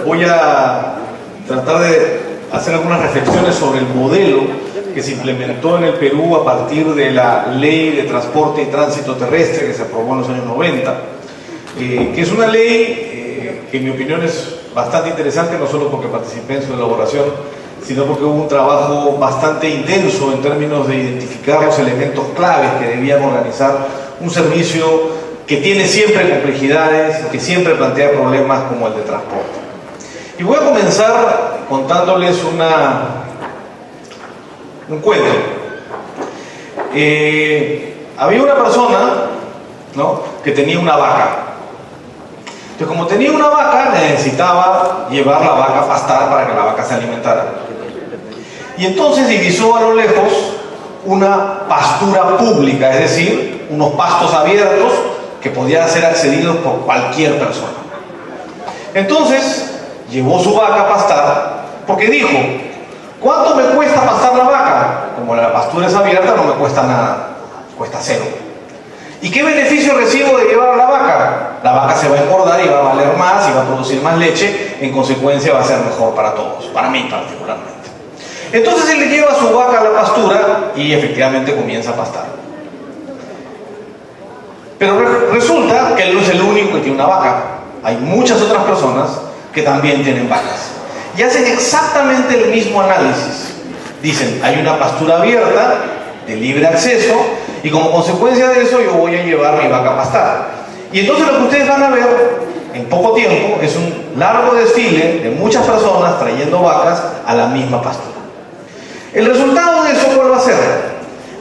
voy a tratar de hacer algunas reflexiones sobre el modelo que se implementó en el Perú a partir de la Ley de Transporte y Tránsito Terrestre que se aprobó en los años 90, que es una ley que en mi opinión es bastante interesante, no solo porque participé en su elaboración, sino porque hubo un trabajo bastante intenso en términos de identificar los elementos claves que debían organizar un servicio que tiene siempre complejidades, que siempre plantea problemas como el de transporte. Y voy a comenzar contándoles un cuento. Había una persona, ¿no?, que tenía una vaca. Entonces, como tenía una vaca, necesitaba llevar la vaca a pastar para que la vaca se alimentara. Y entonces divisó a lo lejos una pastura pública, es decir, unos pastos abiertos que podían ser accedidos por cualquier persona. Entonces llevó su vaca a pastar porque dijo: ¿cuánto me cuesta pastar la vaca? Como la pastura es abierta, no me cuesta nada, cuesta cero. ¿Y qué beneficio recibo de llevar la vaca? La vaca se va a engordar y va a valer más y va a producir más leche, en consecuencia va a ser mejor para todos, para mí particularmente. Entonces él le lleva su vaca a la pastura y efectivamente comienza a pastar. Pero resulta que él no es el único que tiene una vaca. Hay muchas otras personas que también tienen vacas. Y hacen exactamente el mismo análisis. Dicen: hay una pastura abierta, de libre acceso, y como consecuencia de eso yo voy a llevar mi vaca a pastar. Y entonces lo que ustedes van a ver en poco tiempo es un largo desfile de muchas personas trayendo vacas a la misma pastura. El resultado de eso, ¿cuál va a ser?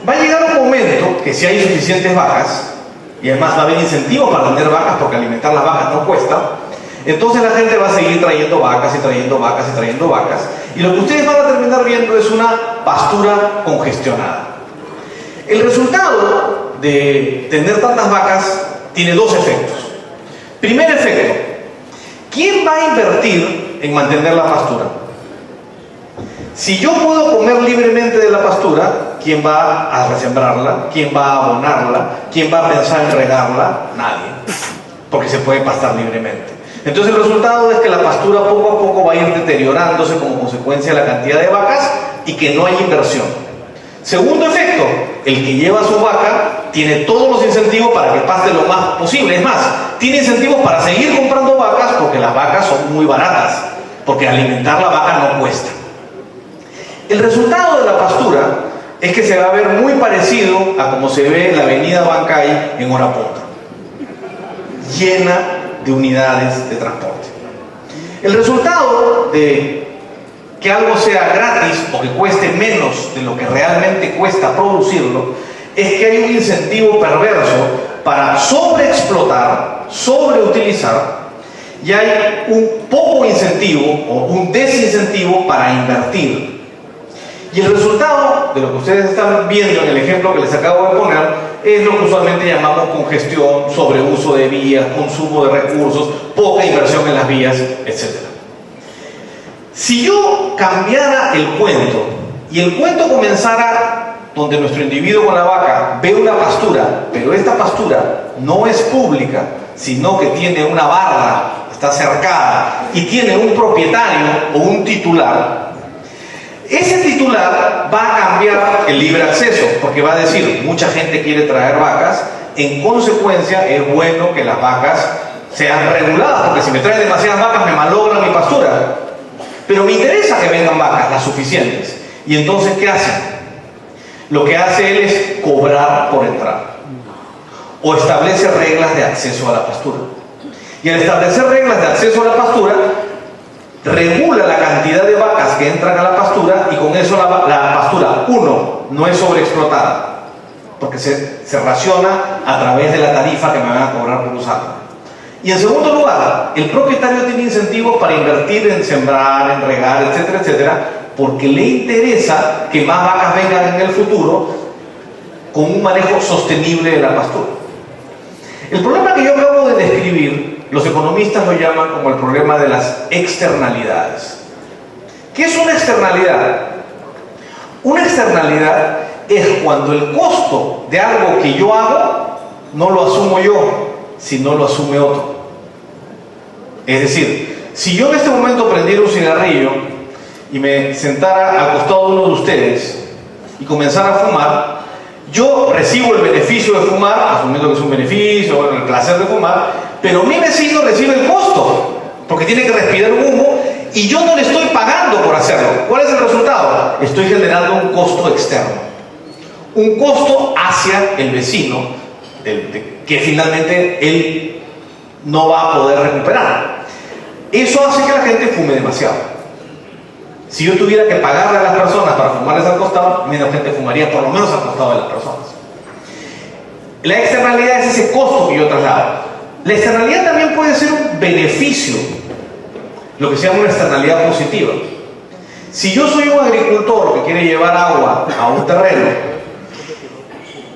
Va a llegar un momento que si hay suficientes vacas, y además va a haber incentivos para tener vacas porque alimentar las vacas no cuesta, entonces la gente va a seguir trayendo vacas y trayendo vacas y trayendo vacas, y lo que ustedes van a terminar viendo es una pastura congestionada. El resultado de tener tantas vacas tiene dos efectos. Primer efecto: ¿quién va a invertir en mantener la pastura? Si yo puedo comer libremente de la pastura, ¿quién va a resembrarla? ¿Quién va a abonarla? ¿Quién va a pensar en regarla? Nadie, porque se puede pastar libremente. Entonces el resultado es que la pastura poco a poco va a ir deteriorándose como consecuencia de la cantidad de vacas y que no hay inversión. Segundo efecto: el que lleva su vaca tiene todos los incentivos para que paste lo más posible. Es más, tiene incentivos para seguir comprando vacas porque las vacas son muy baratas, porque alimentar la vaca no cuesta. El resultado de la pastura es que se va a ver muy parecido a como se ve la avenida Bancay en hora punta, llena de unidades de transporte. El resultado de que algo sea gratis o que cueste menos de lo que realmente cuesta producirlo es que hay un incentivo perverso para sobreexplotar, sobreutilizar, y hay un poco incentivo o un desincentivo para invertir. Y el resultado de lo que ustedes están viendo en el ejemplo que les acabo de poner es lo que usualmente llamamos congestión, sobreuso de vías, consumo de recursos, poca inversión en las vías, etc. Si yo cambiara el cuento y el cuento comenzara donde nuestro individuo con la vaca ve una pastura, pero esta pastura no es pública, sino que tiene una barda, está cercada y tiene un propietario o un titular, ese titular va a cambiar el libre acceso, porque va a decir: mucha gente quiere traer vacas, en consecuencia es bueno que las vacas sean reguladas, porque si me traen demasiadas vacas me malogran mi pastura. Pero me interesa que vengan vacas, las suficientes. Y entonces, ¿qué hacen? Lo que hace él es cobrar por entrar, o establece reglas de acceso a la pastura. Y al establecer reglas de acceso a la pastura, regula la cantidad de vacas que entran a la pastura, y con eso la pastura, uno, no es sobreexplotada, porque se raciona a través de la tarifa que me van a cobrar por usarla. Y en segundo lugar, el propietario tiene incentivos para invertir en sembrar, en regar, etcétera, etcétera, porque le interesa que más vacas vengan en el futuro con un manejo sostenible de la pastura. El problema que yo acabo de describir, los economistas lo llaman como el problema de las externalidades. ¿Qué es una externalidad? Una externalidad es cuando el costo de algo que yo hago no lo asumo yo, sino lo asume otro. Es decir, si yo en este momento prendiera un cigarrillo y me sentara al costado de uno de ustedes y comenzara a fumar, yo recibo el beneficio de fumar, asumiendo que es un beneficio, bueno, el placer de fumar, pero mi vecino recibe el costo, porque tiene que respirar un humo y yo no le estoy pagando por hacerlo. ¿Cuál es el resultado? Estoy generando un costo externo, un costo hacia el vecino, que finalmente él no va a poder recuperar. Eso hace que la gente fume demasiado. Si yo tuviera que pagarle a las personas para fumarles al costado, menos gente fumaría, por lo menos al costado de las personas. La externalidad es ese costo que yo traslado. La externalidad también puede ser un beneficio, lo que se llama una externalidad positiva. Si yo soy un agricultor que quiere llevar agua a un terreno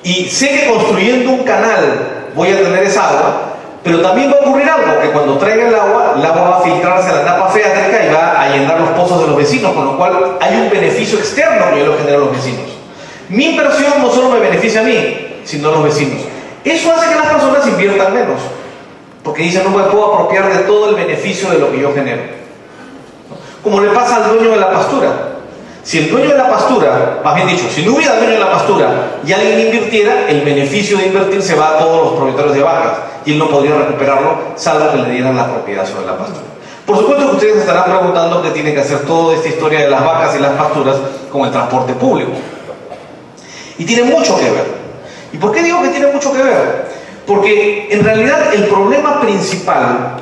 y sé que construyendo un canal voy a tener esa agua, pero también va a ocurrir algo, que cuando traiga el agua va a filtrarse a la napa freática y va a llenar los pozos de los vecinos, con lo cual hay un beneficio externo que yo lo genero a los vecinos. Mi inversión no solo me beneficia a mí, sino a los vecinos. Eso hace que las personas inviertan menos, porque dicen, no me puedo apropiar de todo el beneficio de lo que yo genero. Como le pasa al dueño de la pastura. Si el dueño de la pastura, más bien dicho, si no hubiera dueño de la pastura y alguien invirtiera, el beneficio de invertir se va a todos los propietarios de vacas y él no podría recuperarlo, salvo que le dieran la propiedad sobre la pastura. Por supuesto que ustedes estarán preguntando qué tiene que hacer toda esta historia de las vacas y las pasturas con el transporte público. Y tiene mucho que ver. ¿Y por qué digo que tiene mucho que ver? Porque en realidad el problema principal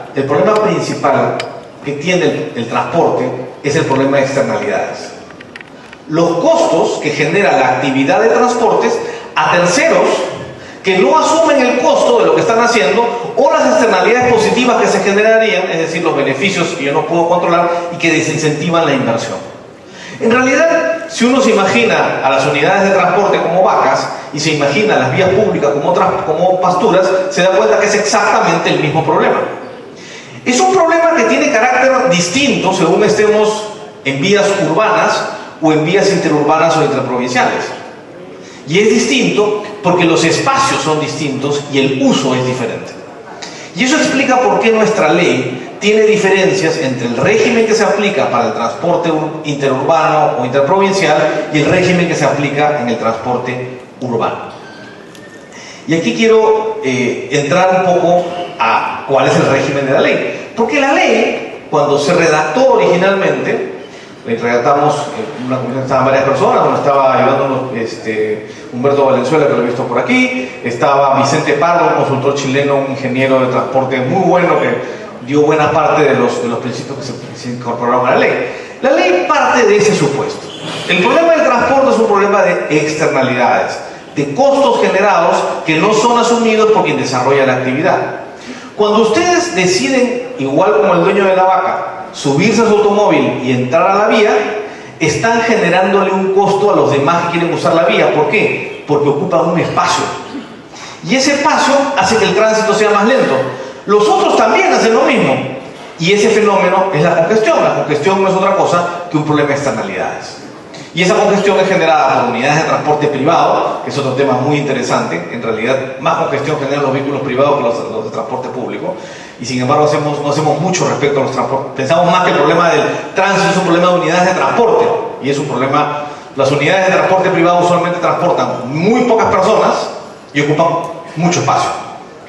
que tiene el transporte es el problema de externalidades. Los costos que genera la actividad de transportes a terceros que no asumen el costo de lo que están haciendo, o las externalidades positivas que se generarían, es decir, los beneficios que yo no puedo controlar y que desincentivan la inversión. En realidad, si uno se imagina a las unidades de transporte como vacas y se imagina las vías públicas como pasturas, se da cuenta que es exactamente el mismo problema. Es un problema que tiene carácter distinto según estemos en vías urbanas o en vías interurbanas o interprovinciales. Y es distinto porque los espacios son distintos y el uso es diferente. Y eso explica por qué nuestra ley tiene diferencias entre el régimen que se aplica para el transporte interurbano o interprovincial y el régimen que se aplica en el transporte urbano. Y aquí quiero entrar un poco a cuál es el régimen de la ley. Porque la ley, cuando se redactó originalmente, redactamos una comisión, estaban varias personas, uno estaba ayudándonos Humberto Valenzuela, que lo he visto por aquí, estaba Vicente Pardo, un consultor chileno, un ingeniero de transporte muy bueno, que dio buena parte de los principios que se incorporaron a la ley. La ley parte de ese supuesto. El problema del transporte es un problema de externalidades, de costos generados que no son asumidos por quien desarrolla la actividad. Cuando ustedes deciden, igual como el dueño de la vaca, subirse a su automóvil y entrar a la vía, están generándole un costo a los demás que quieren usar la vía. ¿Por qué? Porque ocupan un espacio. Y ese espacio hace que el tránsito sea más lento. Los otros también hacen lo mismo. Y ese fenómeno es la congestión. La congestión no es otra cosa que un problema de externalidades. Y esa congestión es generada por unidades de transporte privado, que es otro tema muy interesante. En realidad, más congestión generan los vehículos privados que los de transporte público. Y sin embargo, no hacemos mucho respecto a los transportes. Pensamos más que el problema del tránsito es un problema de unidades de transporte. Y es un problema... Las unidades de transporte privado usualmente transportan muy pocas personas y ocupan mucho espacio.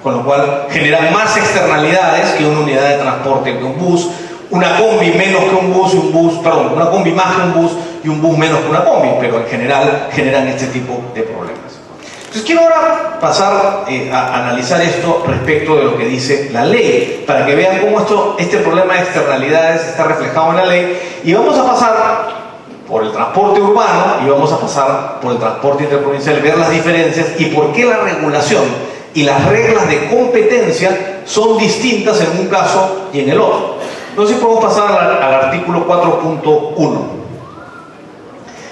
Con lo cual, generan más externalidades que una unidad de transporte, que un bus, una combi menos que un bus y una combi más que un bus y un bus menos que una combi, pero en general generan este tipo de problemas. Entonces quiero ahora pasar a analizar esto respecto de lo que dice la ley, para que vean cómo este problema de externalidades está reflejado en la ley, y vamos a pasar por el transporte urbano y vamos a pasar por el transporte interprovincial, ver las diferencias y por qué la regulación y las reglas de competencia son distintas en un caso y en el otro. Entonces podemos pasar al artículo 4.1.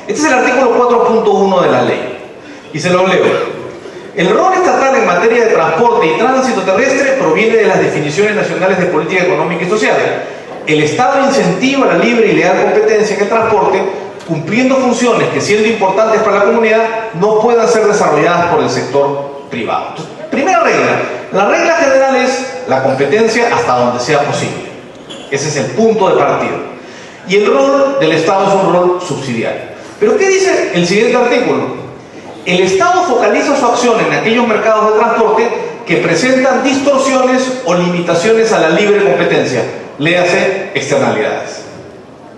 Este es el artículo 4.1 de la ley. Y se lo leo. El rol estatal en materia de transporte y tránsito terrestre proviene de las definiciones nacionales de política económica y social. El Estado incentiva la libre y leal competencia en el transporte, cumpliendo funciones que, siendo importantes para la comunidad, no puedan ser desarrolladas por el sector privado. Entonces, primera regla. La regla general es la competencia hasta donde sea posible. Ese es el punto de partida. Y el rol del Estado es un rol subsidiario. Pero ¿qué dice el siguiente artículo? El Estado focaliza su acción en aquellos mercados de transporte que presentan distorsiones o limitaciones a la libre competencia, léase externalidades,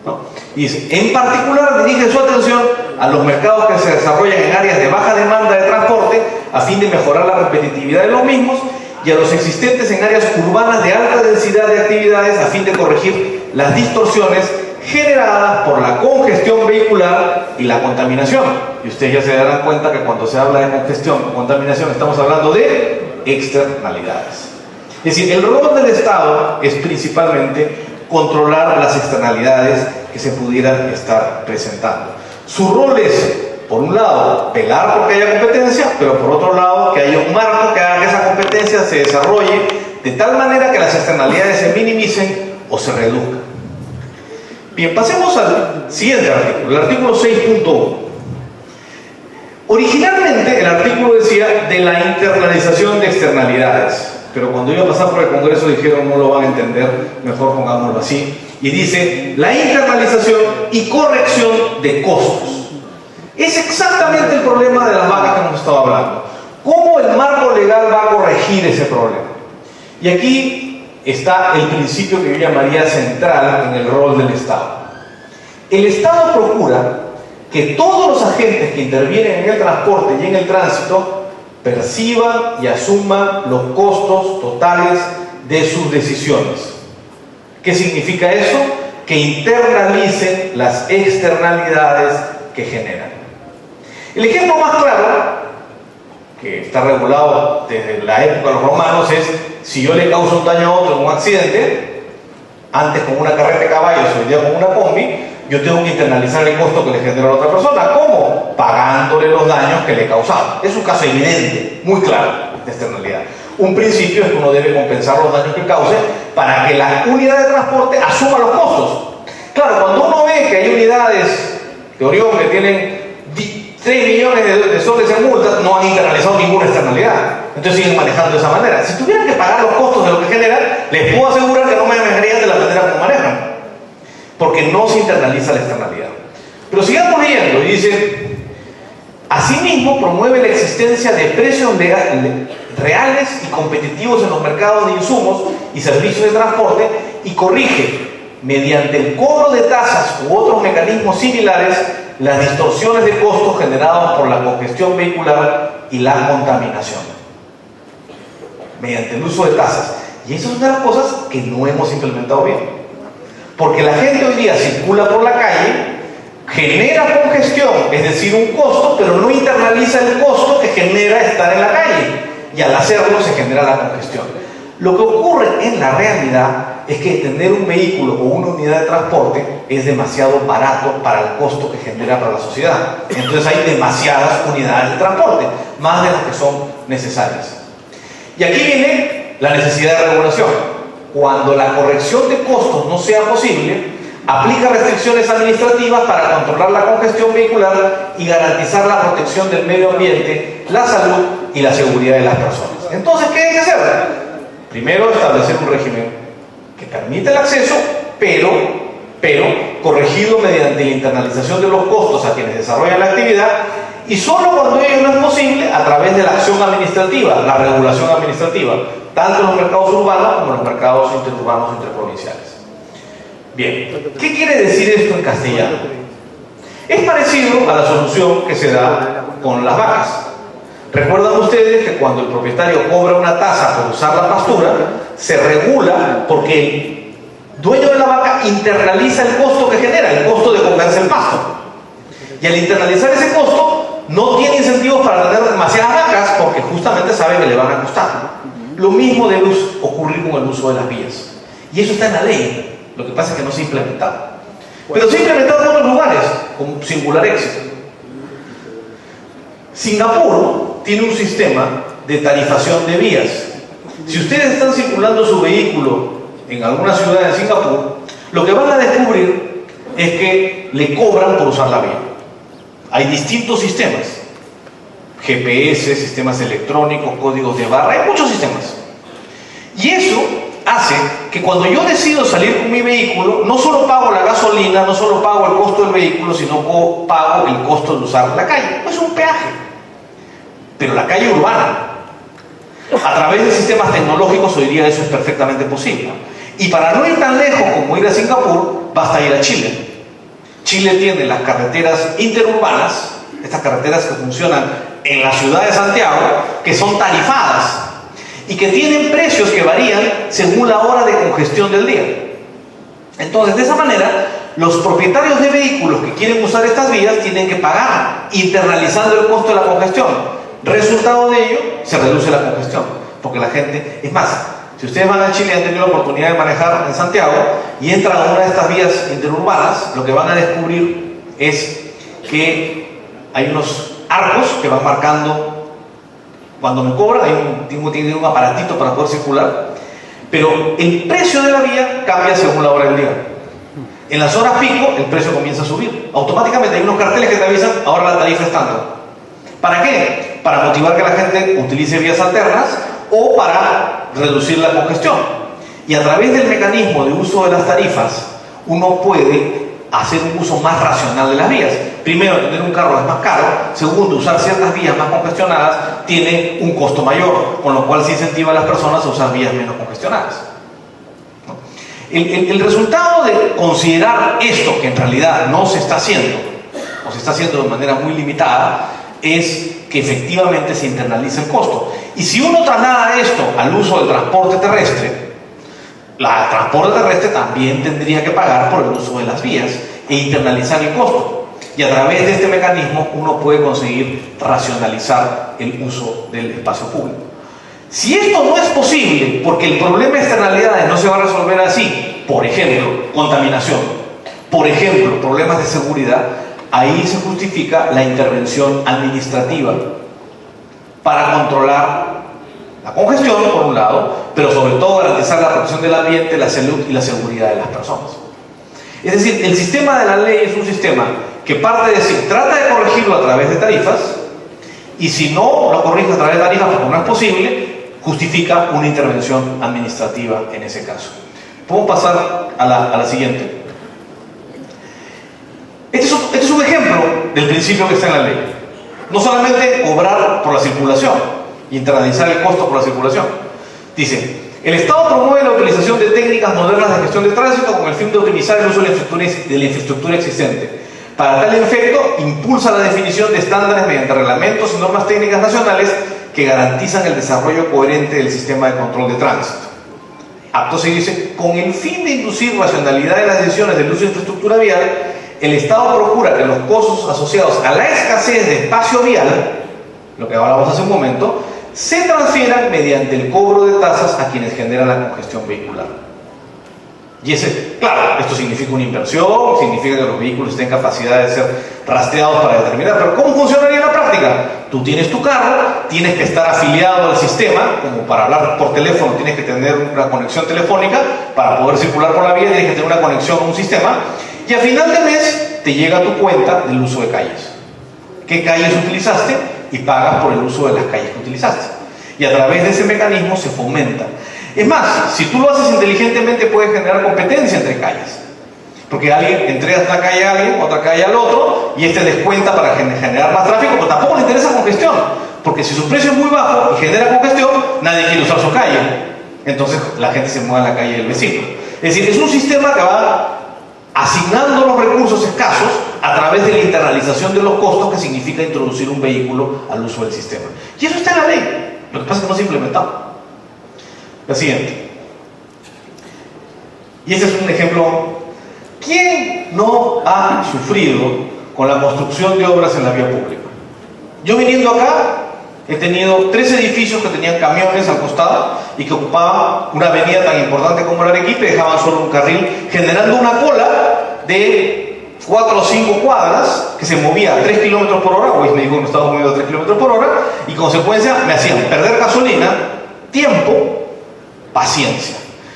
¿no? Y dice, en particular dirige su atención a los mercados que se desarrollan en áreas de baja demanda de transporte a fin de mejorar la competitividad de los mismos, y a los existentes en áreas urbanas de alta densidad de actividades a fin de corregir las distorsiones generadas por la congestión vehicular y la contaminación. Y ustedes ya se darán cuenta que cuando se habla de congestión o contaminación estamos hablando de externalidades. Es decir, el rol del Estado es principalmente controlar las externalidades que se pudieran estar presentando. Su rol es, por un lado, velar porque haya competencia, pero por otro lado, que haya un marco que haga que esa competencia se desarrolle de tal manera que las externalidades se minimicen o se reduzcan. Bien, pasemos al siguiente artículo, el artículo 6.1. Originalmente el artículo decía de la internalización de externalidades, pero cuando iba a pasar por el Congreso dijeron no lo van a entender, mejor pongámoslo así, y dice la internalización y corrección de costos. Es exactamente el problema de las vacas que hemos estado hablando. ¿Cómo el marco legal va a corregir ese problema? Y aquí está el principio que yo llamaría central en el rol del Estado. El Estado procura que todos los agentes que intervienen en el transporte y en el tránsito perciban y asuman los costos totales de sus decisiones. ¿Qué significa eso? Que internalicen las externalidades que generan. El ejemplo más claro, que está regulado desde la época de los romanos, es si yo le causo un daño a otro en un accidente, antes con una carreta de caballos, hoy día con una combi, yo tengo que internalizar el costo que le genera a la otra persona. ¿Cómo? Pagándole los daños que le he causado. Es un caso evidente, muy claro, de externalidad. Un principio es que uno debe compensar los daños que cause para que la unidad de transporte asuma los costos. Claro, cuando uno ve que hay unidades de Orión que tienen 3 millones de soles en multas, no han internalizado ninguna externalidad. Entonces siguen manejando de esa manera. Si tuvieran que pagar los costos de lo que generan, les puedo asegurar que no me manejarían de la manera como manejan, porque no se internaliza la externalidad. Pero sigamos leyendo, y dice, asimismo promueve la existencia de precios reales y competitivos en los mercados de insumos y servicios de transporte y corrige, mediante el cobro de tasas u otros mecanismos similares, las distorsiones de costos generados por la congestión vehicular y la contaminación, mediante el uso de tasas. Y eso es una de las cosas que no hemos implementado bien, porque la gente hoy día circula por la calle, genera congestión, es decir, un costo, pero no internaliza el costo que genera estar en la calle, y al hacerlo se genera la congestión. Lo que ocurre en la realidad es que tener un vehículo o una unidad de transporte es demasiado barato para el costo que genera para la sociedad. Entonces hay demasiadas unidades de transporte, más de las que son necesarias. Y aquí viene la necesidad de regulación. Cuando la corrección de costos no sea posible, aplica restricciones administrativas para controlar la congestión vehicular y garantizar la protección del medio ambiente, la salud y la seguridad de las personas. Entonces, ¿qué hay que hacer? Primero, establecer un régimen que permite el acceso, pero corregido mediante la internalización de los costos a quienes desarrollan la actividad, y solo cuando ello no es posible, a través de la acción administrativa, la regulación administrativa, tanto en los mercados urbanos como en los mercados interurbanos e interprovinciales. Bien, ¿qué quiere decir esto en castellano? Es parecido a la solución que se da con las vacas. Recuerdan ustedes que cuando el propietario cobra una tasa por usar la pastura, se regula porque el dueño de la vaca internaliza el costo que genera, el costo de comerse el pasto. Y al internalizar ese costo, no tiene incentivos para tener demasiadas vacas porque justamente sabe que le van a costar. Lo mismo debe ocurrir con el uso de las vías. Y eso está en la ley. Lo que pasa es que no se ha implementado. Pero se ha implementado en otros lugares, con singular éxito. Singapur tiene un sistema de tarifación de vías. Si ustedes están circulando su vehículo en alguna ciudad de Singapur, lo que van a descubrir es que le cobran por usar la vía. Hay distintos sistemas, GPS, sistemas electrónicos, códigos de barra, hay muchos sistemas. Y eso hace que cuando yo decido salir con mi vehículo, no solo pago la gasolina, no solo pago el costo del vehículo, sino pago el costo de usar la calle. No es un peaje, pero la calle urbana. A través de sistemas tecnológicos hoy día eso es perfectamente posible. Y para no ir tan lejos como ir a Singapur, basta ir a Chile. Chile tiene las carreteras interurbanas, estas carreteras que funcionan en la ciudad de Santiago, que son tarifadas y que tienen precios que varían según la hora de congestión del día. Entonces, de esa manera, los propietarios de vehículos que quieren usar estas vías tienen que pagar, internalizando el costo de la congestión. Resultado de ello, se reduce la congestión, porque la gente, es más, si ustedes van a Chile y han tenido la oportunidad de manejar en Santiago y entran a una de estas vías interurbanas, lo que van a descubrir es que hay unos arcos que van marcando cuando me cobran, tiene un aparatito para poder circular, pero el precio de la vía cambia según la hora del día. En las horas pico el precio comienza a subir, automáticamente hay unos carteles que te avisan, ahora la tarifa es tanto. ¿Para qué? Para motivar que la gente utilice vías alternas o para reducir la congestión. Y a través del mecanismo de uso de las tarifas, uno puede hacer un uso más racional de las vías. Primero, tener un carro es más caro. Segundo, usar ciertas vías más congestionadas tiene un costo mayor, con lo cual se incentiva a las personas a usar vías menos congestionadas. El resultado de considerar esto, que en realidad no se está haciendo, o se está haciendo de manera muy limitada, es que efectivamente se internaliza el costo. Y si uno traslada esto al uso del transporte terrestre, el transporte terrestre también tendría que pagar por el uso de las vías e internalizar el costo. Y a través de este mecanismo uno puede conseguir racionalizar el uso del espacio público. Si esto no es posible, porque el problema de externalidades no se va a resolver así, por ejemplo, contaminación, por ejemplo, problemas de seguridad, ahí se justifica la intervención administrativa para controlar la congestión, por un lado, pero sobre todo garantizar la protección del ambiente, la salud y la seguridad de las personas. Es decir, el sistema de la ley es un sistema que parte de decir, trata de corregirlo a través de tarifas, y si no lo corrige a través de tarifas, porque no es posible, justifica una intervención administrativa en ese caso. Podemos pasar a la siguiente. Este es un ejemplo del principio que está en la ley. No solamente cobrar por la circulación y internalizar el costo por la circulación. Dice, el Estado promueve la utilización de técnicas modernas de gestión de tránsito con el fin de optimizar el uso de la infraestructura existente. Para tal efecto, impulsa la definición de estándares mediante reglamentos y normas técnicas nacionales que garantizan el desarrollo coherente del sistema de control de tránsito. Acto se dice, con el fin de inducir racionalidad en las decisiones del uso de infraestructura vial, el Estado procura que los costos asociados a la escasez de espacio vial, lo que hablábamos hace un momento, se transfieran mediante el cobro de tasas a quienes generan la congestión vehicular. Y claro, esto significa una inversión, significa que los vehículos estén en capacidad de ser rastreados para determinar, pero ¿cómo funcionaría en la práctica? Tú tienes tu carro, tienes que estar afiliado al sistema, como para hablar por teléfono tienes que tener una conexión telefónica, para poder circular por la vía tienes que tener una conexión a un sistema, y a final de mes te llega tu cuenta del uso de calles. ¿Qué calles utilizaste? Y pagas por el uso de las calles que utilizaste. Y a través de ese mecanismo se fomenta. Es más, si tú lo haces inteligentemente puedes generar competencia entre calles. Porque alguien entrega una calle a alguien, otra calle al otro, y este descuenta para generar más tráfico, pero tampoco le interesa congestión. Porque si su precio es muy bajo y genera congestión, nadie quiere usar su calle. Entonces la gente se mueve a la calle del vecino. Es decir, es un sistema que va asignando los recursos escasos a través de la internalización de los costos que significa introducir un vehículo al uso del sistema. Y eso está en la ley. Lo que pasa es que no se ha implementado. La siguiente. Y este es un ejemplo. ¿Quién no ha sufrido con la construcción de obras en la vía pública? Yo viniendo acá he tenido 3 edificios que tenían camiones al costado y que ocupaban una avenida tan importante como la Arequipa y dejaban solo un carril, generando una cola de 4 o 5 cuadras que se movía a 3 kilómetros por hora. Hoy me dijo que me estaba moviendo a 3 kilómetros por hora, y consecuencia me hacían perder gasolina, tiempo, paciencia.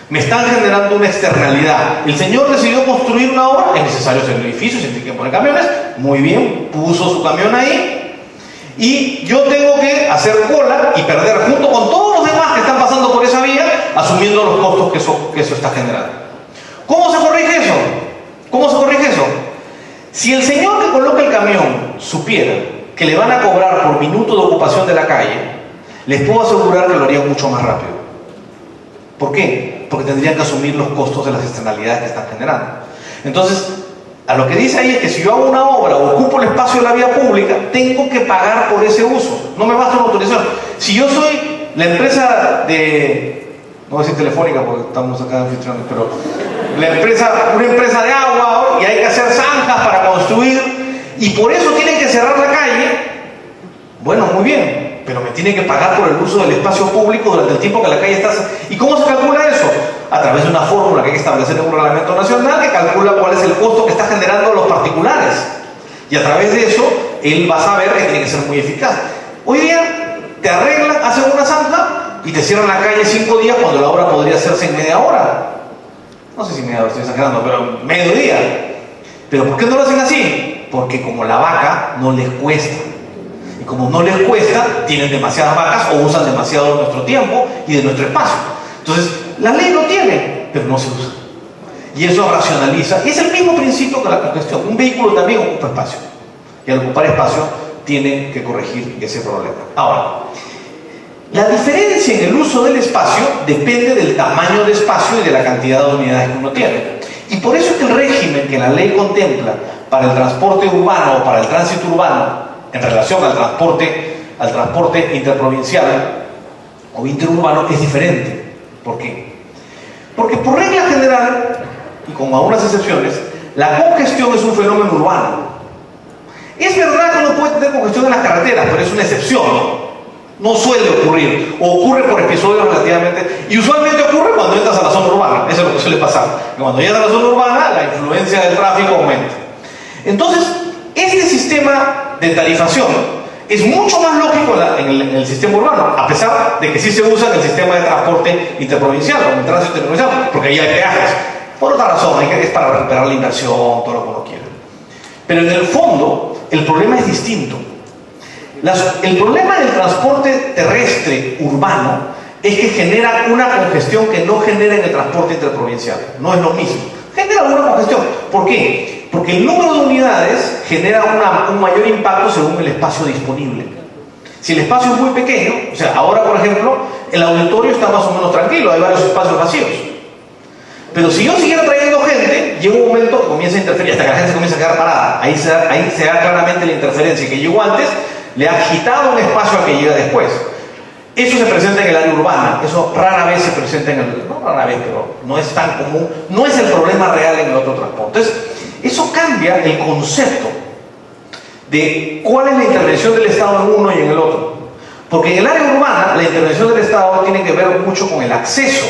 Me están generando una externalidad. El señor decidió construir una obra, es necesario hacer el edificio, se tiene que poner camiones, muy bien, puso su camión ahí, y yo tengo que hacer cola y perder junto con todos los demás que están pasando por esa vía, a asumiendo los costos que eso está generando. ¿Cómo se corrige eso? ¿Cómo se corrige eso? Si el señor que coloca el camión supiera que le van a cobrar por minuto de ocupación de la calle, les puedo asegurar que lo harían mucho más rápido. ¿Por qué? Porque tendrían que asumir los costos de las externalidades que están generando. Entonces, a lo que dice ahí es que si yo hago una obra o ocupo el espacio de la vía pública, tengo que pagar por ese uso. No me basta una autorización. Si yo soy la empresa de... no voy a decir telefónica porque estamos acá en anfitriones, pero una empresa de agua, y hay que hacer zanjas para construir, y por eso tienen que cerrar la calle. Bueno, muy bien, pero me tiene que pagar por el uso del espacio público durante el tiempo que la calle está... ¿Y cómo se calcula eso? A través de una fórmula que hay que establecer en un reglamento nacional que calcula cuál es el costo que está generando los particulares. Y a través de eso, él va a saber que tiene que ser muy eficaz. Hoy día te arreglan, hacen una zanja y te cierran la calle 5 días cuando la obra podría hacerse en media hora. No sé si media hora, estoy exagerando, pero mediodía. ¿Pero por qué no lo hacen así? Porque como la vaca no les cuesta. Y como no les cuesta, tienen demasiadas vacas o usan demasiado de nuestro tiempo y de nuestro espacio. Entonces, la ley lo tiene, pero no se usa. Y eso racionaliza. Y es el mismo principio que la congestión. Un vehículo también ocupa espacio. Y al ocupar espacio, tiene que corregir ese problema. Ahora, la diferencia en el uso del espacio depende del tamaño de espacio y de la cantidad de unidades que uno tiene. Y por eso es que el régimen que la ley contempla para el transporte urbano o para el tránsito urbano en relación al transporte interprovincial o interurbano es diferente. ¿Por qué? Porque por regla general, y con algunas excepciones, la congestión es un fenómeno urbano. Es verdad que uno puede tener congestión en las carreteras, pero es una excepción, no suele ocurrir, o ocurre por episodios relativamente, y usualmente ocurre cuando entras a la zona urbana. Eso es lo que suele pasar, que cuando llegas a la zona urbana la influencia del tráfico aumenta. Entonces, este sistema de tarifación es mucho más lógico en el sistema urbano, a pesar de que sí se usa en el sistema de transporte interprovincial o en el tránsito interprovincial, porque ahí hay peajes. Por otra razón, es para recuperar la inversión, todo lo que uno quiera. Pero en el fondo, el problema es distinto. El problema del transporte terrestre urbano es que genera una congestión que no genera en el transporte interprovincial. No es lo mismo. Genera una congestión. ¿Por qué? Porque el número de unidades genera un mayor impacto según el espacio disponible. Si el espacio es muy pequeño, o sea, ahora por ejemplo, el auditorio está más o menos tranquilo, hay varios espacios vacíos. Pero si yo siguiera trayendo gente, llega un momento que comienza a interferir, hasta que la gente se comienza a quedar parada. Ahí se da claramente la interferencia. Que llegó antes, le ha quitado un espacio al que llega después. Eso se presenta en el área urbana, eso rara vez se presenta no rara vez, pero no es tan común, no es el problema real en el otro transporte. Entonces, eso cambia el concepto de cuál es la intervención del Estado en uno y en el otro. Porque en el área urbana, la intervención del Estado tiene que ver mucho con el acceso.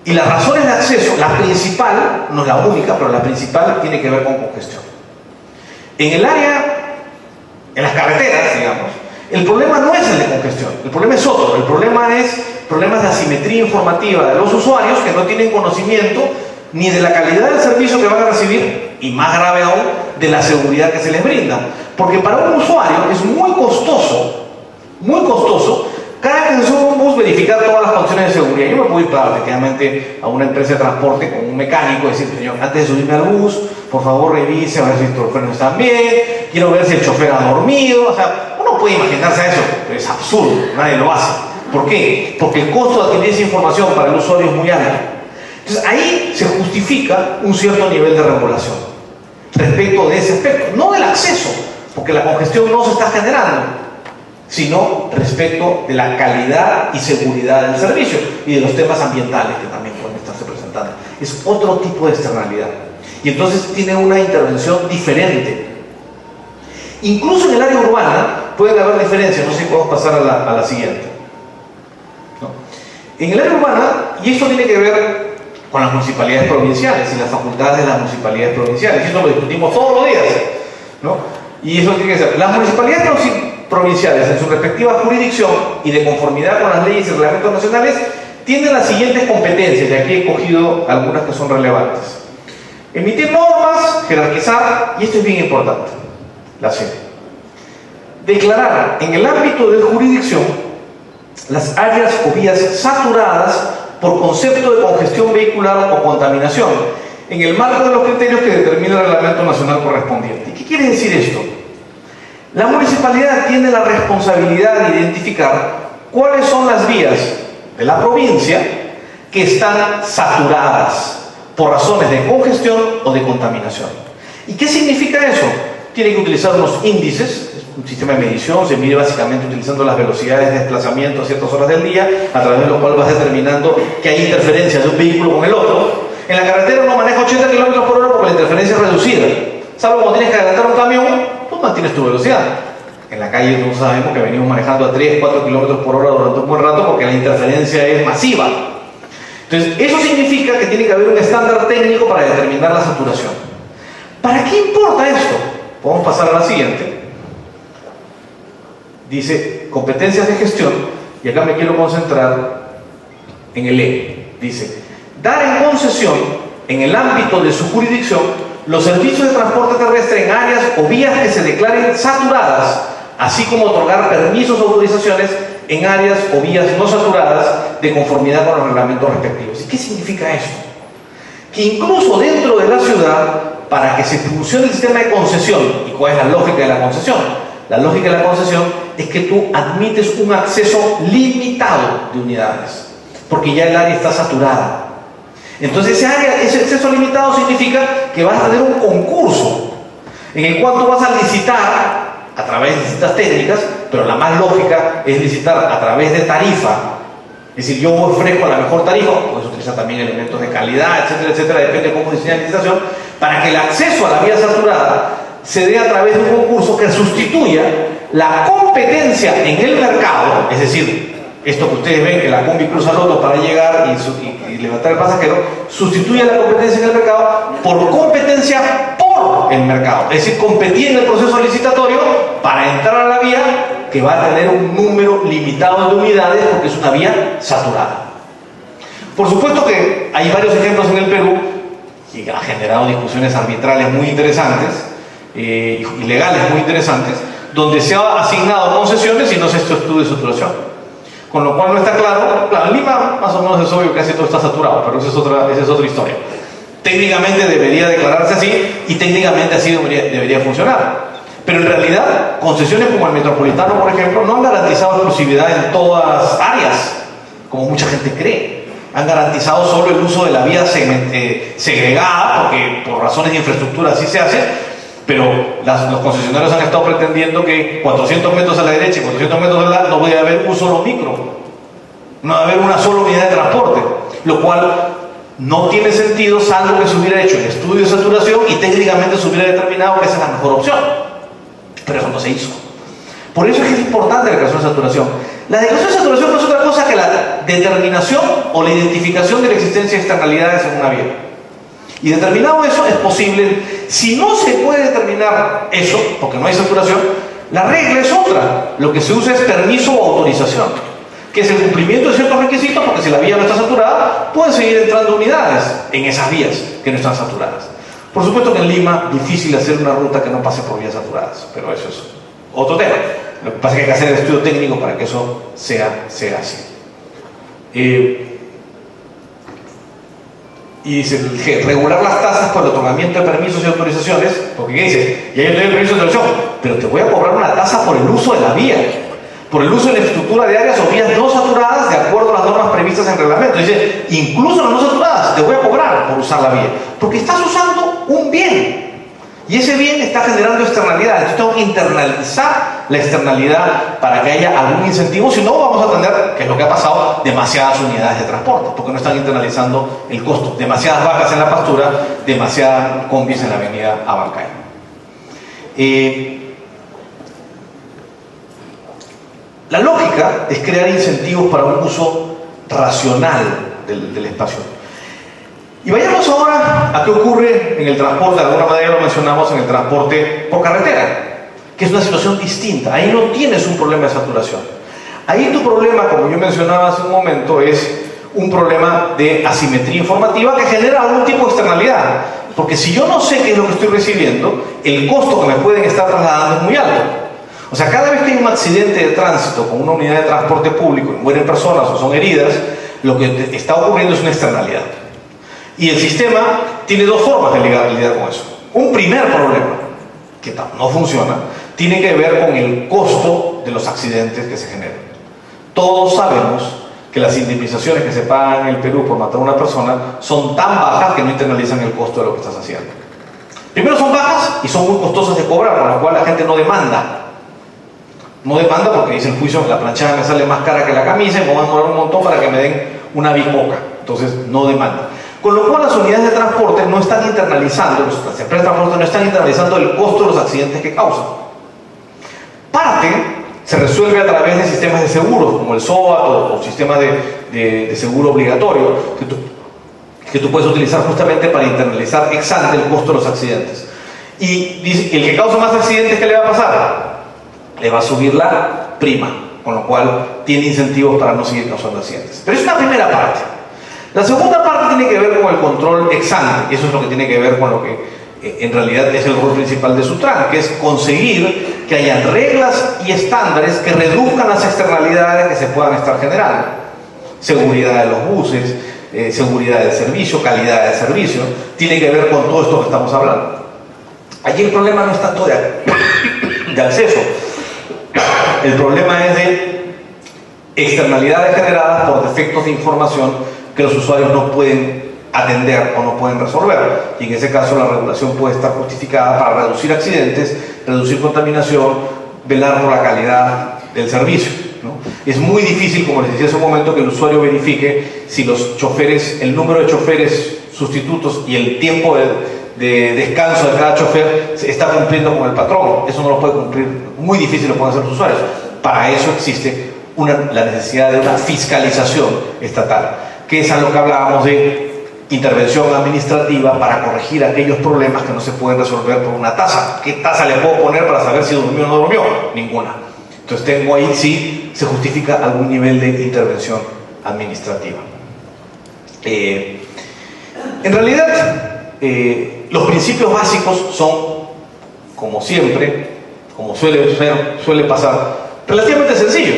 Y las razones de acceso, la principal, no es la única, pero la principal tiene que ver con congestión. En el área, en las carreteras, digamos, el problema no es el de congestión, el problema es otro. El problema es problemas de asimetría informativa de los usuarios que no tienen conocimiento ni de la calidad del servicio que van a recibir, y más grave aún, de la seguridad que se les brinda. Porque para un usuario es muy costoso, cada vez que se sube un bus verificar todas las condiciones de seguridad. Yo me puedo ir efectivamente a una empresa de transporte con un mecánico y decir, señor, antes de subirme al bus, por favor revise a ver si los frenos están bien, quiero ver si el chofer ha dormido. O sea, uno puede imaginarse eso, pero es absurdo, nadie lo hace. ¿Por qué? Porque el costo de adquirir esa información para el usuario es muy alto. Entonces ahí se justifica un cierto nivel de regulación respecto de ese aspecto, no del acceso, porque la congestión no se está generando, sino respecto de la calidad y seguridad del servicio y de los temas ambientales que también pueden estarse presentando. Es otro tipo de externalidad y entonces tiene una intervención diferente. Incluso en el área urbana pueden haber diferencias. No sé si podemos pasar a la siguiente, ¿no? En el área urbana, y esto tiene que ver con las municipalidades provinciales y las facultades de las municipalidades provinciales, y eso lo discutimos todos los días, ¿no? Y eso tiene que ser, las municipalidades provinciales en su respectiva jurisdicción y de conformidad con las leyes y reglamentos nacionales tienen las siguientes competencias, y aquí he cogido algunas que son relevantes: emitir normas, jerarquizar, y esto es bien importante, la C, declarar en el ámbito de jurisdicción las áreas o vías saturadas por concepto de congestión vehicular o contaminación, en el marco de los criterios que determina el reglamento nacional correspondiente. ¿Y qué quiere decir esto? La municipalidad tiene la responsabilidad de identificar cuáles son las vías de la provincia que están saturadas por razones de congestión o de contaminación. ¿Y qué significa eso? Tiene que utilizar unos índices, un sistema de medición, se mide básicamente utilizando las velocidades de desplazamiento a ciertas horas del día, a través de lo cual vas determinando que hay interferencias de un vehículo con el otro. En la carretera uno maneja 80 km por hora porque la interferencia es reducida. Salvo cuando tienes que adelantar un camión, tú mantienes tu velocidad. En la calle todos sabemos que venimos manejando a 3, 4 km por hora durante un buen rato porque la interferencia es masiva. Entonces, eso significa que tiene que haber un estándar técnico para determinar la saturación. ¿Para qué importa esto? Podemos pasar a la siguiente. Dice, competencias de gestión, y acá me quiero concentrar en el E. Dice, dar en concesión, en el ámbito de su jurisdicción, los servicios de transporte terrestre en áreas o vías que se declaren saturadas, así como otorgar permisos o autorizaciones en áreas o vías no saturadas de conformidad con los reglamentos respectivos. ¿Y qué significa eso? Que incluso dentro de la ciudad, para que se funcione el sistema de concesión, ¿y cuál es la lógica de la concesión? La lógica de la concesión es que tú admites un acceso limitado de unidades, porque ya el área está saturada. Entonces ese acceso limitado significa que vas a tener un concurso en el cual tú vas a licitar a través de distintas técnicas, pero la más lógica es licitar a través de tarifa. Es decir, yo ofrezco la mejor tarifa, puedes utilizar también elementos de calidad, etcétera, etcétera, depende de cómo diseña la licitación, para que el acceso a la vía saturada se dé a través de un concurso que sustituya la competencia en el mercado, es decir, esto que ustedes ven, que la combi cruza loto para llegar y levantar el pasajero, sustituye la competencia en el mercado por competencia por el mercado. Es decir, competir en el proceso licitatorio para entrar a la vía que va a tener un número limitado de unidades porque es una vía saturada. Por supuesto que hay varios ejemplos en el Perú que ha generado discusiones arbitrales muy interesantes y legales muy interesantes, donde se ha asignado concesiones y no se ha hecho estudio de saturación. Con lo cual no está claro, en Lima más o menos es obvio que casi todo está saturado, pero esa es otra historia. Técnicamente debería declararse así y técnicamente así debería funcionar. Pero en realidad, concesiones como el Metropolitano, por ejemplo, no han garantizado exclusividad en todas áreas, como mucha gente cree. Han garantizado solo el uso de la vía segregada, porque por razones de infraestructura así se hace, pero los concesionarios han estado pretendiendo que 400 metros a la derecha y 400 metros a la no puede haber un solo micro, no va a haber una sola unidad de transporte, lo cual no tiene sentido salvo que se hubiera hecho el estudio de saturación y técnicamente se hubiera determinado que esa es la mejor opción, pero eso no se hizo. Por eso es que es importante la declaración de saturación. La declaración de saturación no es otra cosa que la determinación o la identificación de la existencia de externalidades en una vía. Y determinado eso es posible. Si no se puede determinar eso, porque no hay saturación, la regla es otra. Lo que se usa es permiso o autorización, que es el cumplimiento de ciertos requisitos, porque si la vía no está saturada, pueden seguir entrando unidades en esas vías que no están saturadas. Por supuesto que en Lima es difícil hacer una ruta que no pase por vías saturadas, pero eso es otro tema. Lo que pasa es que hay que hacer el estudio técnico para que eso sea así. Y dice, regular las tasas por el otorgamiento de permisos y autorizaciones, porque ¿qué dice? Ya yo te doy el permiso de autorización, pero te voy a cobrar una tasa por el uso de la vía, por el uso de la infraestructura de áreas o vías no saturadas de acuerdo a las normas previstas en el reglamento. Dice, incluso las no saturadas, te voy a cobrar por usar la vía, porque estás usando un bien. Y ese bien está generando externalidad. Entonces tengo que internalizar la externalidad para que haya algún incentivo. Si no, vamos a tener, que es lo que ha pasado, demasiadas unidades de transporte, porque no están internalizando el costo. Demasiadas vacas en la pastura, demasiadas combis en la avenida Abancay. La lógica es crear incentivos para un uso racional del espacio. Y vayamos ahora a qué ocurre en el transporte, de alguna manera lo mencionamos en el transporte por carretera, que es una situación distinta. Ahí no tienes un problema de saturación. Ahí tu problema, como yo mencionaba hace un momento, es un problema de asimetría informativa que genera algún tipo de externalidad. Porque si yo no sé qué es lo que estoy recibiendo, el costo que me pueden estar trasladando es muy alto. O sea, cada vez que hay un accidente de tránsito con una unidad de transporte público y mueren personas o son heridas, lo que está ocurriendo es una externalidad. Y el sistema tiene dos formas de lidiar con eso. Un primer problema, que no funciona, tiene que ver con el costo de los accidentes que se generan. Todos sabemos que las indemnizaciones que se pagan en el Perú por matar a una persona son tan bajas que no internalizan el costo de lo que estás haciendo. Primero, son bajas y son muy costosas de cobrar, por lo cual la gente no demanda. No demanda porque dice el juicio, la planchada me sale más cara que la camisa y me van a demorar un montón para que me den una bicoca. Entonces no demanda. Con lo cual las unidades de transporte no están internalizando, las empresas de transporte no están internalizando el costo de los accidentes que causan. Parte se resuelve a través de sistemas de seguros, como el SOAT o sistemas de seguro obligatorio, que tú puedes utilizar justamente para internalizar ex ante el costo de los accidentes. Y el que causa más accidentes, ¿qué le va a pasar? Le va a subir la prima, con lo cual tiene incentivos para no seguir causando accidentes. Pero es una primera parte. La segunda parte tiene que ver con el control ex ante, y eso es lo que tiene que ver con lo que en realidad es el rol principal de Sutran, que es conseguir que hayan reglas y estándares que reduzcan las externalidades que se puedan estar generando. Seguridad de los buses, seguridad del servicio, calidad del servicio, tiene que ver con todo esto que estamos hablando. Allí el problema no es tanto de acceso, el problema es de externalidades generadas por defectos de información que los usuarios no pueden atender o no pueden resolver, y en ese caso la regulación puede estar justificada para reducir accidentes, reducir contaminación, velar por la calidad del servicio, ¿no? Es muy difícil, como les decía hace un momento, que el usuario verifique si los choferes, el número de choferes sustitutos y el tiempo de descanso de cada chofer se está cumpliendo con el patrón. Eso no lo puede cumplir, muy difícil lo pueden hacer los usuarios. Para eso existe la necesidad de una fiscalización estatal, que es a lo que hablábamos de intervención administrativa para corregir aquellos problemas que no se pueden resolver por una tasa. ¿Qué tasa le puedo poner para saber si durmió o no durmió? Ninguna. Entonces tengo ahí sí se justifica algún nivel de intervención administrativa. En realidad, los principios básicos son, como siempre, como suele pasar, relativamente sencillos.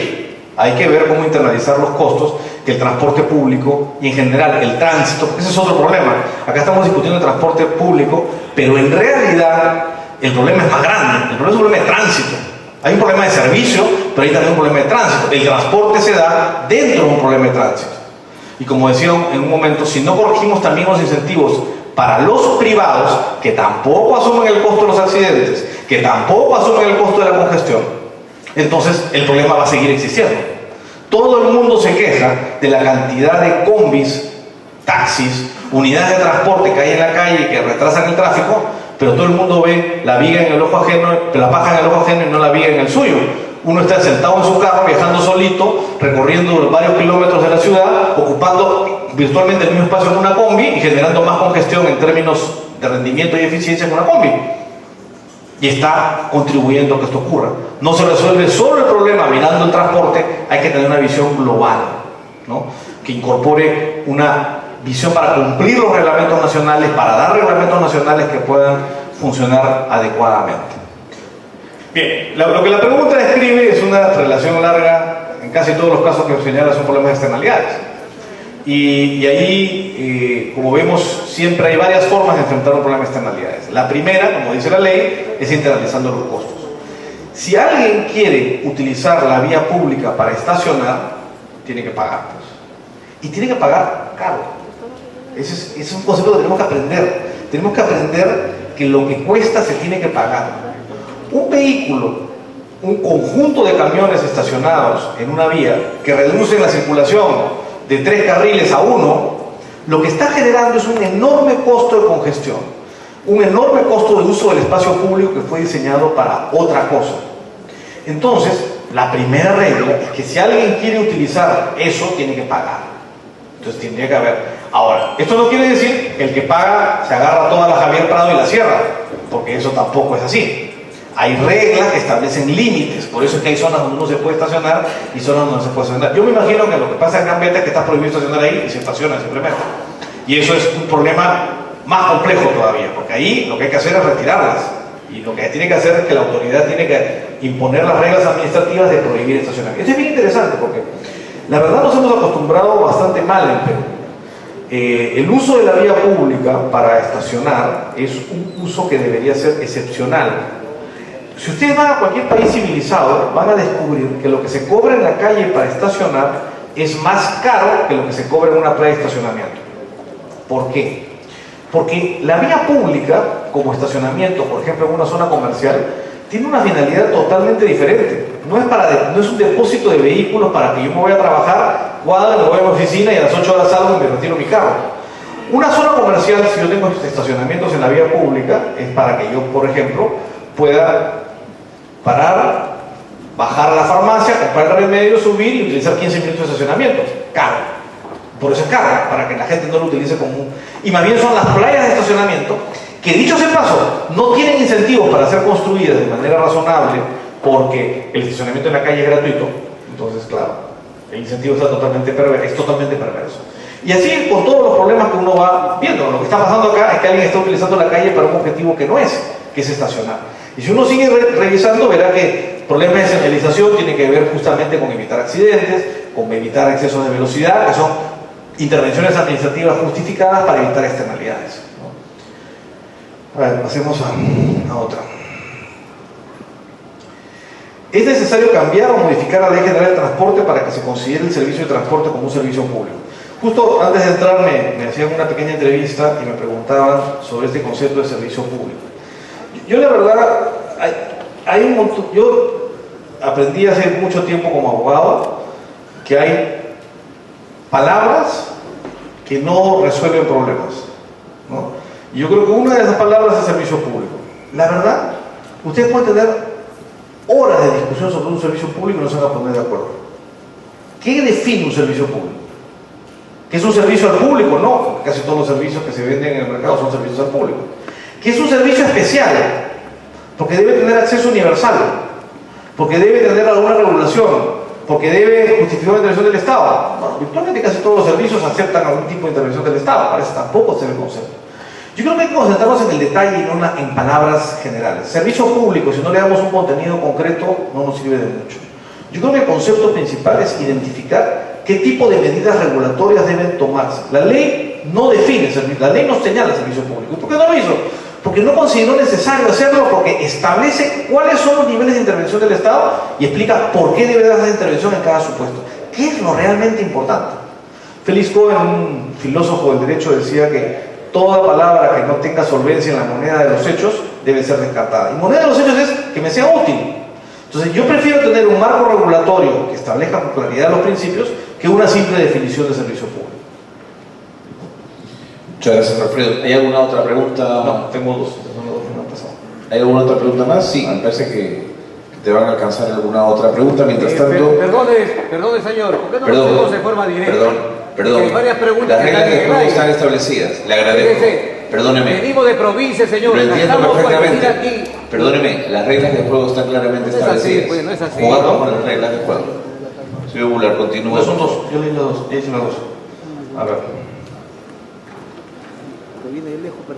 Hay que ver cómo internalizar los costos que el transporte público y en general el tránsito, porque ese es otro problema. Acá estamos discutiendo el transporte público, pero en realidad el problema es más grande. El problema es un problema de tránsito. Hay un problema de servicio, pero hay también un problema de tránsito. El transporte se da dentro de un problema de tránsito. Y como decía en un momento, si no corregimos también los incentivos para los privados, que tampoco asumen el costo de los accidentes, que tampoco asumen el costo de la congestión, entonces el problema va a seguir existiendo. Todo el mundo se queja de la cantidad de combis, taxis, unidades de transporte que hay en la calle que retrasan el tráfico, pero todo el mundo ve la viga en el ojo ajeno, la paja en el ojo ajeno y no la viga en el suyo. Uno está sentado en su carro, viajando solito, recorriendo varios kilómetros de la ciudad, ocupando virtualmente el mismo espacio que una combi y generando más congestión en términos de rendimiento y eficiencia que una combi. Y está contribuyendo a que esto ocurra. No se resuelve solo el problema mirando el transporte, hay que tener una visión global, ¿no? Que incorpore una visión para cumplir los reglamentos nacionales, para dar reglamentos nacionales que puedan funcionar adecuadamente. Bien, lo que la pregunta describe es una relación larga, en casi todos los casos que señala son problemas de externalidades. Y ahí, como vemos, siempre hay varias formas de enfrentar un problema de externalidades. La primera, como dice la ley, es internalizando los costos. Si alguien quiere utilizar la vía pública para estacionar, tiene que pagar, pues. Y tiene que pagar caro. Ese es un concepto que tenemos que aprender. Tenemos que aprender que lo que cuesta se tiene que pagar. Un vehículo, un conjunto de camiones estacionados en una vía que reducen la circulación de 3 carriles a 1, lo que está generando es un enorme costo de congestión, un enorme costo de uso del espacio público que fue diseñado para otra cosa. Entonces, la primera regla es que si alguien quiere utilizar eso, tiene que pagar. Entonces tendría que haber. Ahora, esto no quiere decir que el que paga se agarra toda la Javier Prado y la cierra, porque eso tampoco es así. Hay reglas que establecen límites, por eso es que hay zonas donde uno se puede estacionar y zonas donde no se puede estacionar. Yo me imagino que lo que pasa en Gambetta es que está prohibido estacionar ahí y se estaciona simplemente. Y eso es un problema más complejo todavía, porque ahí lo que hay que hacer es retirarlas. Y lo que tiene que hacer es que la autoridad tiene que imponer las reglas administrativas de prohibir estacionamiento. Esto es bien interesante porque la verdad nos hemos acostumbrado bastante mal en Perú. El uso de la vía pública para estacionar es un uso que debería ser excepcional. Si ustedes van a cualquier país civilizado, van a descubrir que lo que se cobra en la calle para estacionar es más caro que lo que se cobra en una playa de estacionamiento. ¿Por qué? Porque la vía pública, como estacionamiento, por ejemplo, en una zona comercial, tiene una finalidad totalmente diferente. No es un depósito de vehículos para que yo me voy a trabajar, cuadra, me voy a mi oficina y a las 8 horas salgo y me retiro mi carro. Una zona comercial, si yo tengo estacionamientos en la vía pública, es para que yo, por ejemplo, pueda parar, bajar a la farmacia, comprar el remedio, subir y utilizar 15 minutos de estacionamiento. Caro. Por eso es caro, para que la gente no lo utilice como un... Y más bien son las playas de estacionamiento que, dicho sea paso, no tienen incentivos para ser construidas de manera razonable porque el estacionamiento en la calle es gratuito. Entonces, claro, el incentivo es totalmente perverso. Y así con todos los problemas que uno va viendo. Lo que está pasando acá es que alguien está utilizando la calle para un objetivo que no es, que es estacionar. Y si uno sigue revisando, verá que problemas de señalización tienen que ver justamente con evitar accidentes, con evitar excesos de velocidad, que son intervenciones administrativas justificadas para evitar externalidades, ¿no? A ver, pasemos a otra. ¿Es necesario cambiar o modificar la Ley General de Transporte para que se considere el servicio de transporte como un servicio público? Justo antes de entrar me hacían una pequeña entrevista y me preguntaban sobre este concepto de servicio público. Yo la verdad, hay un montón, yo aprendí hace mucho tiempo como abogado que hay palabras que no resuelven problemas, ¿no? Y yo creo que una de esas palabras es servicio público. La verdad, ustedes pueden tener horas de discusión sobre un servicio público y no se van a poner de acuerdo. ¿Qué define un servicio público? ¿Qué es un servicio al público? No, porque casi todos los servicios que se venden en el mercado son servicios al público. ¿Qué es un servicio especial? Porque debe tener acceso universal, porque debe tener alguna regulación, porque debe justificar una intervención del Estado. Bueno, virtualmente casi todos los servicios aceptan algún tipo de intervención del Estado, parece tampoco ser el concepto. Yo creo que hay que concentrarnos en el detalle y no en palabras generales. Servicio público, si no le damos un contenido concreto, no nos sirve de mucho. Yo creo que el concepto principal es identificar qué tipo de medidas regulatorias deben tomarse. La ley no define servicio, la ley no señala servicio público. ¿Por qué no lo hizo? Porque no consideró necesario hacerlo, porque establece cuáles son los niveles de intervención del Estado y explica por qué debe dar esa intervención en cada supuesto. ¿Qué es lo realmente importante? Felix Cohen, un filósofo del derecho, decía que toda palabra que no tenga solvencia en la moneda de los hechos debe ser descartada. Y moneda de los hechos es que me sea útil. Entonces yo prefiero tener un marco regulatorio que establezca con claridad los principios que una simple definición de servicio público. Muchas gracias, Alfredo. ¿Hay alguna otra pregunta? No, tengo dos. Son las dos que me han pasado. ¿Hay alguna otra pregunta más? Sí, me parece que te van a alcanzar alguna otra pregunta. Mientras tanto... Perdone, señor. ¿Por qué no lo hacemos de forma directa? Perdón. Hay varias preguntas. Las reglas de juego están establecidas. Le agradezco. Perdóneme. Venimos de provincia, señor. Lo entiendo perfectamente. Aquí. Perdóneme, las reglas de juego están claramente establecidas. Pues, no es así. Jugando con las reglas de juego. Señor Bular, continúa. No, son dos. Yo leí las dos. Ya hice las dos. A ver. Viene de lejos para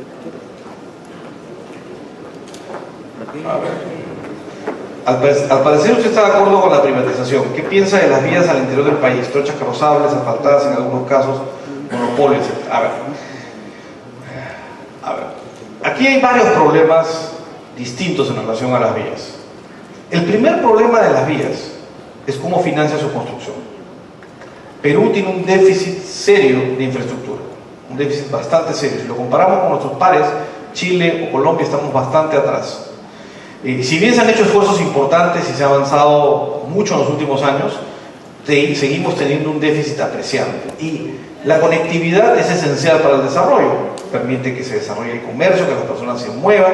A ver. Al parecer usted está de acuerdo con la privatización. ¿Qué piensa de las vías al interior del país? Trochas carrozables, asfaltadas en algunos casos, monopolios, etc. A ver. Aquí hay varios problemas distintos en relación a las vías. El primer problema de las vías es cómo financia su construcción. Perú tiene un déficit serio de infraestructura, un déficit bastante serio. Si lo comparamos con nuestros pares, Chile o Colombia, estamos bastante atrás. Si bien se han hecho esfuerzos importantes y se ha avanzado mucho en los últimos años, seguimos teniendo un déficit apreciable. Y la conectividad es esencial para el desarrollo. Permite que se desarrolle el comercio, que las personas se muevan.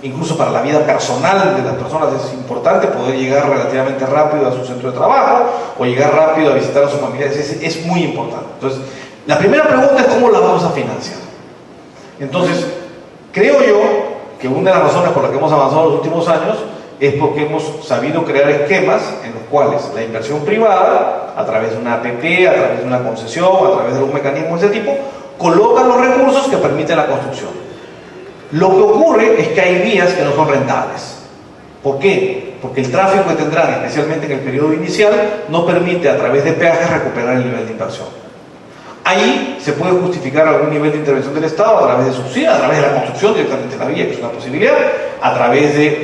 Incluso para la vida personal de las personas es importante poder llegar relativamente rápido a su centro de trabajo o llegar rápido a visitar a sus familiares. Es muy importante. Entonces, la primera pregunta es cómo la vamos a financiar. Entonces, creo yo que una de las razones por las que hemos avanzado en los últimos años es porque hemos sabido crear esquemas en los cuales la inversión privada, a través de una APP, a través de una concesión, a través de un mecanismo de ese tipo, coloca los recursos que permiten la construcción. Lo que ocurre es que hay vías que no son rentables. ¿Por qué? Porque el tráfico que tendrán, especialmente en el periodo inicial, no permite a través de peajes recuperar el nivel de inversión. Ahí se puede justificar algún nivel de intervención del Estado a través de subsidios, a través de la construcción directamente de la vía, que es una posibilidad, a través de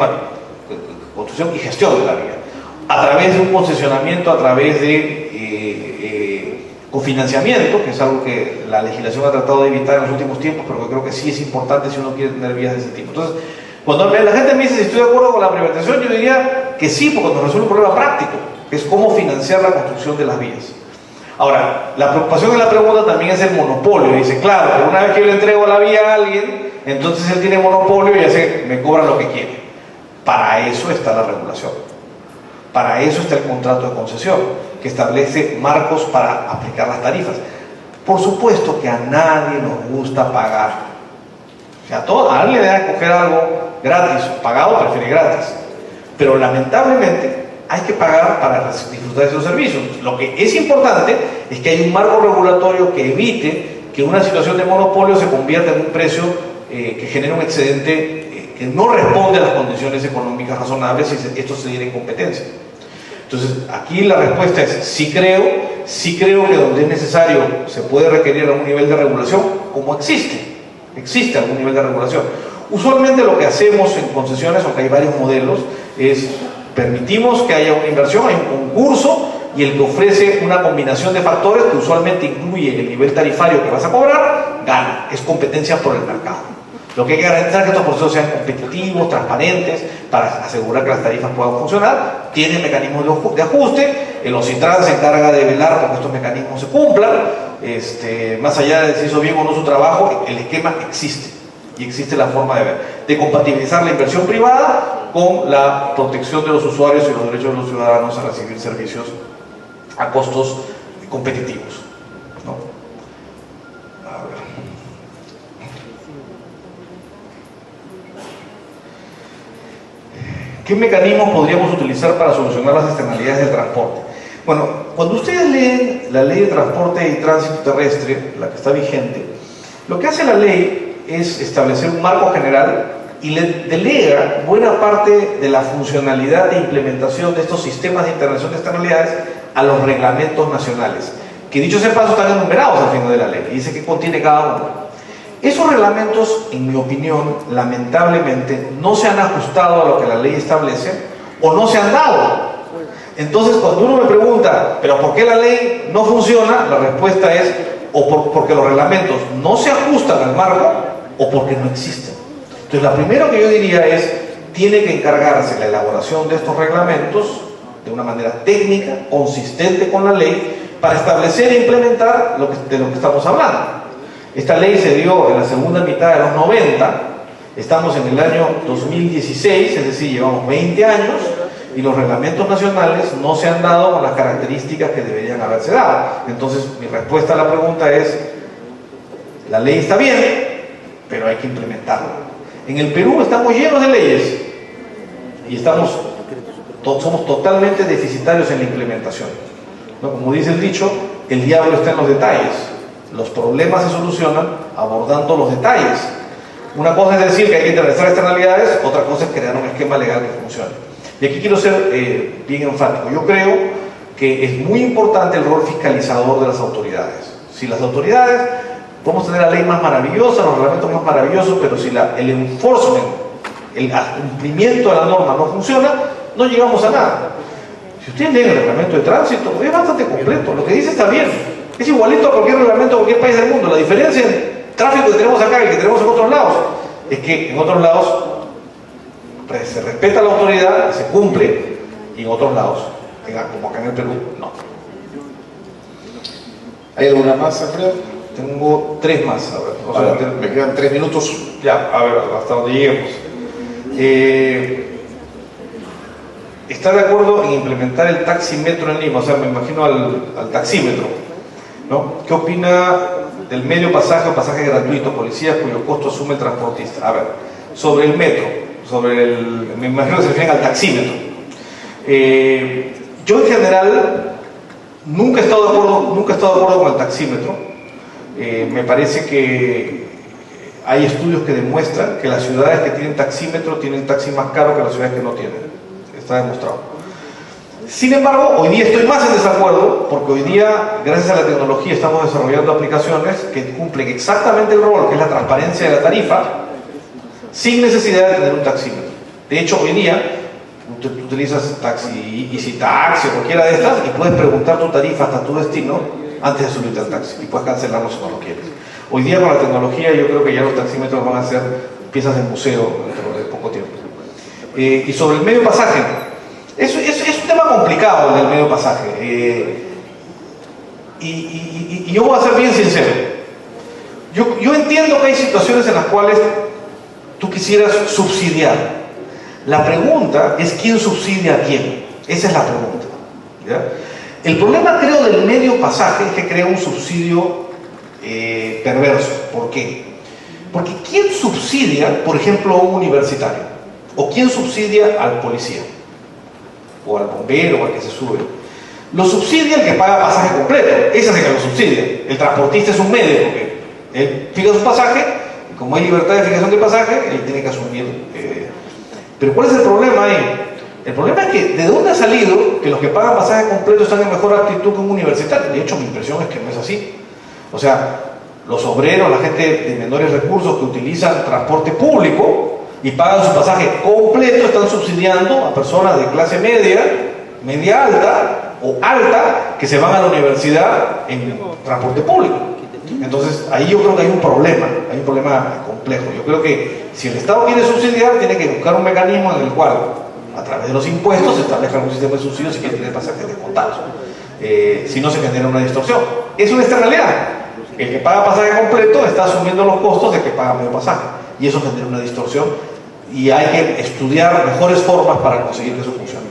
construcción y gestión de la vía, a través de un concesionamiento, a través de cofinanciamiento, que es algo que la legislación ha tratado de evitar en los últimos tiempos, pero que creo que sí es importante si uno quiere tener vías de ese tipo. Entonces, cuando la gente me dice si estoy de acuerdo con la privatización, yo diría que sí, porque nos resuelve un problema práctico, que es cómo financiar la construcción de las vías. Ahora, la preocupación de la pregunta también es el monopolio. Dice, claro, pero una vez que yo le entrego la vía a alguien, entonces él tiene monopolio y me cobra lo que quiere. Para eso está la regulación. Para eso está el contrato de concesión, que establece marcos para aplicar las tarifas. Por supuesto que a nadie nos gusta pagar. O sea, a alguien le da a escoger algo gratis, pagado prefiere gratis. Pero lamentablemente hay que pagar para disfrutar de esos servicios. Lo que es importante es que hay un marco regulatorio que evite que una situación de monopolio se convierta en un precio que genere un excedente que no responde a las condiciones económicas razonables si esto se diera en competencia. Entonces, aquí la respuesta es sí creo que donde es necesario se puede requerir algún nivel de regulación, como existe algún nivel de regulación. Usualmente lo que hacemos en concesiones, aunque hay varios modelos, es permitimos que haya una inversión, hay un concurso y el que ofrece una combinación de factores que usualmente incluye el nivel tarifario que vas a cobrar, gana, es competencia por el mercado. Lo que hay que garantizar es que estos procesos sean competitivos, transparentes, para asegurar que las tarifas puedan funcionar, tiene mecanismos de ajuste, el OCITRAN se encarga de velar porque estos mecanismos se cumplan, más allá de si hizo bien o no su trabajo, el esquema existe. Y existe la forma de compatibilizar la inversión privada con la protección de los usuarios y los derechos de los ciudadanos a recibir servicios a costos competitivos, ¿no? A ver. ¿Qué mecanismos podríamos utilizar para solucionar las externalidades del transporte? Bueno, cuando ustedes leen la Ley de Transporte y Tránsito Terrestre, la que está vigente, lo que hace la ley es establecer un marco general y le delega buena parte de la funcionalidad e implementación de estos sistemas de integración de externalidades a los reglamentos nacionales, que dicho sea paso están enumerados al final de la ley, y dice que contiene cada uno. Esos reglamentos, en mi opinión, lamentablemente, no se han ajustado a lo que la ley establece o no se han dado. Entonces, cuando uno me pregunta, ¿pero por qué la ley no funciona? La respuesta es, porque los reglamentos no se ajustan al marco o porque no existen. Entonces, lo primero que yo diría es, tiene que encargarse la elaboración de estos reglamentos de una manera técnica, consistente con la ley, para establecer e implementar de lo que estamos hablando. Esta ley se dio en la segunda mitad de los 90, estamos en el año 2016, es decir, llevamos 20 años, y los reglamentos nacionales no se han dado con las características que deberían haberse dado. Entonces, mi respuesta a la pregunta es, la ley está bien, pero hay que implementarla. En el Perú estamos llenos de leyes y somos totalmente deficitarios en la implementación, ¿no? Como dice el dicho, el diablo está en los detalles. Los problemas se solucionan abordando los detalles. Una cosa es decir que hay que internalizar externalidades, otra cosa es crear un esquema legal que funcione. Y aquí quiero ser bien enfático. Yo creo que es muy importante el rol fiscalizador de las autoridades. Si las autoridades, podemos tener la ley más maravillosa, los reglamentos más maravillosos, pero si el enforcement, el cumplimiento de la norma no funciona, no llegamos a nada. Si ustedes leen el reglamento de tránsito, es bastante completo. Lo que dice está bien. Es igualito a cualquier reglamento de cualquier país del mundo. La diferencia en el tráfico que tenemos acá y el que tenemos en otros lados es que en otros lados pues, se respeta la autoridad, se cumple, y en otros lados, como acá en el Perú, no. ¿Hay alguna más, Alfredo? Tengo 3 más, a ver. Me quedan 3 minutos. Ya, a ver, hasta donde lleguemos. ¿Está de acuerdo en implementar el taxímetro en Lima? O sea, me imagino al taxímetro, ¿no? ¿Qué opina del medio pasaje o pasaje gratuito, policías cuyo costo asume el transportista? A ver, sobre el metro, me imagino que se refieren al taxímetro. Yo en general nunca he estado de acuerdo con el taxímetro. Me parece que hay estudios que demuestran que las ciudades que tienen taxímetro tienen taxi más caro que las ciudades que no tienen. está demostrado. Sin embargo, hoy día estoy más en desacuerdo, porque hoy día, gracias a la tecnología, estamos desarrollando aplicaciones que cumplen exactamente el rol, que es la transparencia de la tarifa, sin necesidad de tener un taxímetro. De hecho, hoy día, tú utilizas taxi, Easy Taxi o cualquiera de estas, y puedes preguntar tu tarifa hasta tu destino antes de subirte al taxi, y puedes cancelarlo si no lo quieres. Hoy día, con la tecnología, yo creo que ya los taxímetros van a ser piezas de museo dentro de poco tiempo. Y sobre el medio pasaje, es un tema complicado el del medio pasaje. Y yo voy a ser bien sincero. Yo entiendo que hay situaciones en las cuales tú quisieras subsidiar. La pregunta es quién subsidia a quién. Esa es la pregunta, ¿ya? El problema, creo, del medio pasaje es que crea un subsidio perverso. ¿Por qué? Porque ¿quién subsidia, por ejemplo, a un universitario? ¿O quién subsidia al policía? O al bombero, o al que se sube. Lo subsidia el que paga pasaje completo. Ese es el que lo subsidia. El transportista es un medio, porque él fija su pasaje, y como hay libertad de fijación de pasaje, él tiene que asumir. Pero ¿cuál es el problema ahí? El problema es que ¿de dónde ha salido que los que pagan pasaje completo están en mejor actitud que un universitario? De hecho, mi impresión es que no es así. O sea, los obreros, la gente de menores recursos que utilizan transporte público y pagan su pasaje completo, están subsidiando a personas de clase media, media alta o alta, que se van a la universidad en transporte público. Entonces, ahí yo creo que hay un problema complejo. Yo creo que si el Estado quiere subsidiar, tiene que buscar un mecanismo en el cual, a través de los impuestos, se establezca un sistema de subsidios si quiere tener pasajes descontados. Si no, se genera una distorsión. Es una externalidad. El que paga pasaje completo está asumiendo los costos del que paga medio pasaje. Y eso genera una distorsión. Y hay que estudiar mejores formas para conseguir que eso funcione.